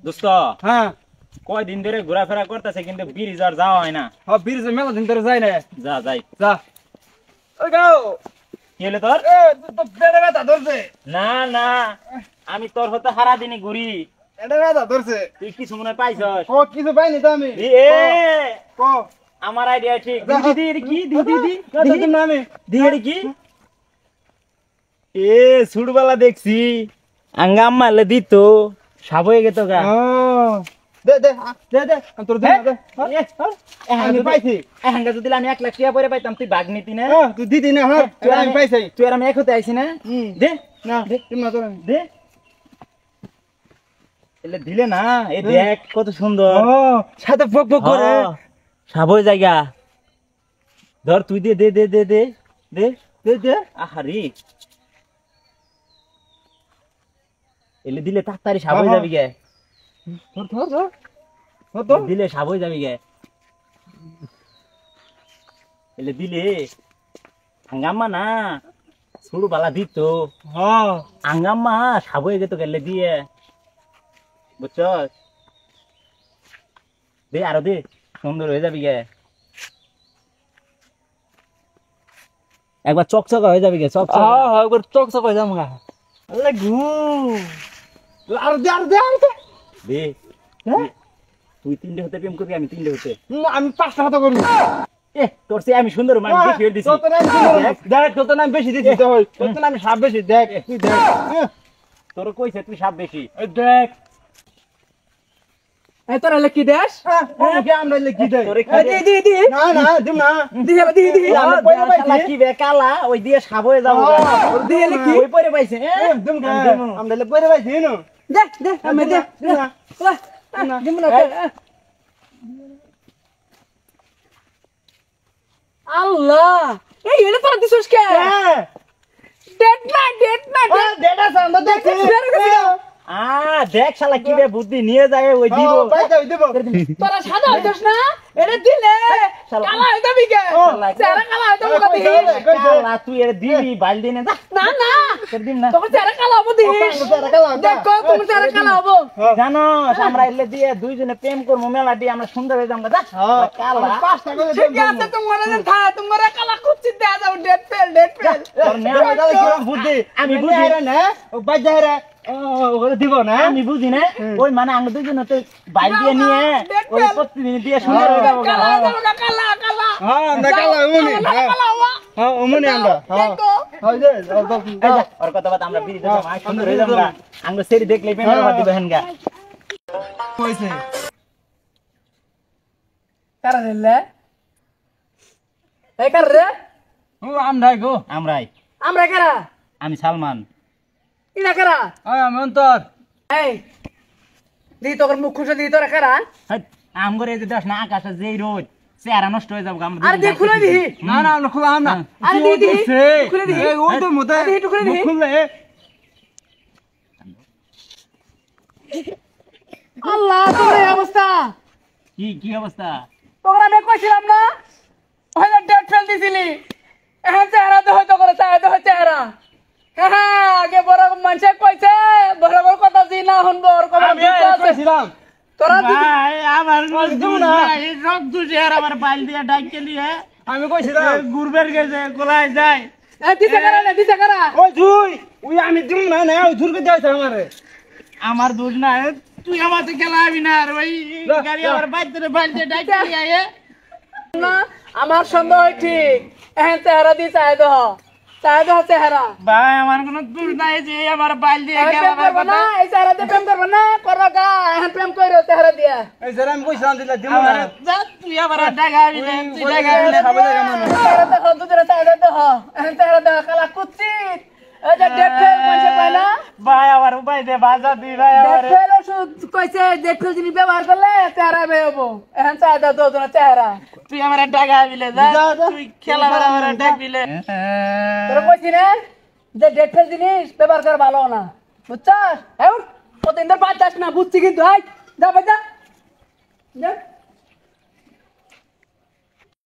দোস্ত হ্যাঁ কয়দিন ধরে ঘোরাফেরা করতেছে কিন্তু ব্রিজ আর যাওয়া হয় না। হ্যাঁ ব্রিজে মেলা দিন ধরে যাই না। যা যাই যা ওই গাও কি হলো তোর? এ তো পেটে ব্যথা ধরছে। না না আমি তোর হতে সারা দিনই ঘুরি, পেটে ব্যথা ধরছে। তুই কিছু মনে পাইছস? ও কিছু পাইনি তো আমি। এ কো আমার আইডিয়া ঠিক। দি দি কি দি দি দি কত দিন না আমি দি এর কি এ ছুটবালা দেখছি আঙ্গাম মারলে দিত সাব হয়ে গেত গা। ও দে দে দে দে আমি তোর দে দে আমি পাইছি এহাঙ্গা যদি আমি 1 লাখ টাকা পরে পাইতাম তুই বাগ নিতি না? তুই দিদি না হ্যাঁ আমি পাইছি। তুই আর আমি এক হতে আইছি না? দে না তুমি না তোর দে এলে দিলে না। এই দেখ কত সুন্দর। ও সাথে বক বক করে সাবই জায়গা ধর তুই দে দে দে দে দে দে দে দে আহারি এলে দিলে তাড়াতাড়ি সাবই যাবি গে। ধর ধর ধর ধর দিলে সাবই যাবি গে। এলে দিলে আঙ্গাম্মা না ছুড়ু বালা দিত। হ্যাঁ আঙ্গাম্মা সাবই গেত গেলে দিয়ে বুঝছস? দে আরো দে সুন্দর হয়ে যাবি গে। একবার চকচকা হয়ে যাবি গে। চকচকা হ্যাঁ একবার চকচক হয়ে যাম গা। আলে ঘু আর দে আর দে আর দে দে হ্যাঁ তুই 3টে হতে প্রেম করবি আমি 3টে হতে। আমি 5টা হাতে করব। এ তোর সে আমি সুন্দর মান দেখি ফেল দিছি। তোর নাম দেখ তোর নাম বেশি দিছিস তো তোর নাম সাপ বেশি দেখ তুই দেখ তোর কইছে তুই সাপ বেশি। দেখ এই তোরা লে কি দেশ? ওকে আমরা লিখি দে তোরে কি দি দি দি না না দিম না দি দি দি আমি পয়লা পাইছি কি বে কালা ওই দিয়ে সাপ হয়ে যাবো। দি লে কি? ওই পরে পাইছে দিম না আমরা লে পরে ভাই দিন দে দে আমি দে না দিম না। আল্লাহ এই এলে তোরা দিছস কে? ডেট না দেটা সামনে দেখি দেখ শালা কি বে বুদ্ধি নিয়ে যায় ওই দিব। পাই যাই দেব তোরা সাদা হইছস না এটা দিলে কালা হই যাবি কে? চেহারা কালা হই যাবো কবি। কালা তুই এর দিবি বালদি না না না তোর দিম না। তোমার চেহারা কালা হবো দিস। দেখো তোমার চেহারা কালা হবো। জানো আমরা এলে দিয়ে দুইজনে প্রেম করবো মেলা দিয়ে আমরা সুন্দর হয়ে যাবো। যা কালা 5টা করে ঠিক আছে তোমার যে থা তোমার কালা খুঁজছি দেয়া যাও ডেট ফেল তোর মেলা কিরম বুদ্ধি আমি বুঝি না ও বাই যাই রে ও দিব না আমি বুঝি না। ওই মানে আমরা দুইজনে তো বাইর দিয়ে নিয়ে ওই প্রতিদিন দিয়ে সুন্দর হয়ে যাবো। কালা যাও কালা কালা হ্যাঁ না কালা উনি কালা হওয়া হ্যাঁ উনি আমরা হ্যাঁ দেখো হয় যে এই যা, ওর কথা বাদ আমরা বিড়ি দেবো মাই সুন্দর হয়ে যাবো। আমরা সেরি দেখলে প্রেম করবা দিবে হেনগা। কইছে কারা রে এই কার রে ও আমরাই গো আমরাই আমরা কারা আমি সালমান। ইনা কারা আমি অন্তর এই দি তোর মুখ খুশে দি তোরা কারা আম করে যে দেখ না আকাশে যেই রোদ চেহারা নষ্ট হয়ে যাবো। আমরা আরে দি খুলে দি না না আমরা খুলাম না আরে দি দি খুলে দি এই ও তো মতে আরে একটু খুলে দি খুললে আল্লাহ তোর এই অবস্থা কি অবস্থা? তোরা আমি কইছিলাম না ওই ডেট ফেল দিছিলি এখন চেহারা তো হয়তো করে চেহারা হ্যাঁ আগে বড় মানুষে কইছে বড় বড় কথা জি না শুনবো ওর কথা আমি কইছিলাম তোরা ভাই আমার এই রক দুজে আর আমার বাইল দিয়ে ডাইকে নিয়ে আমি কইছিলাম গুরবের গেছে কোলায় যায়। দিছে কারা ওই তুই ওই আমি দিম না না ওই ধুরকে যাইছে আমারে আমার দোষ না, তুই আমাকে খেলাবি না। আর ওই গাড়ি আমার বাইর দিয়ে বাইল দিয়ে ডাইকে নিয়ে না আমার সন্দেহ ঠিক এখন চেহারা দি চাই দহ চেহারা ভাই আমার কোনো দোষ নাই যে আমার বাইল দিয়ে প্রেম খেলাবার করবো না কথা। এই চেহারা দিয়ে প্রেম করবো না করবো গা এখন প্রেম করো চেহারা দিয়া এই যারা আমি কইছিলাম দিলা দিম না আমার যা তুই আমার ডাগাবি না, তুই ডাগাবি না। সবাই জায়গা মানুষ চেহারা দেখো দুজনে চেহারা দেখো এখন চেহারা দেখো কালা কুচিত এই যে ডেট ফেল কইছে কয় না ভাই আমার উপায় দে বাজা তুই ভাই ডেট আমার ফেল ওষুধ কইছে ডেট ফেল জিনিস ব্যবহার করলে চেহারা বে হবো এখন চাই দাও দুজনে চেহারা তুই আমার ডাগাবি না, যা তুই খেলাবার আমার ডাকবিলে। তোরা কইছি না যে ডেট ফেল জিনিস ব্যবহার করা ভালো না বুঝছস এই উঠ প্রতিদিন বাদ যাস না বুঝছি কিন্তু যা বাজা যা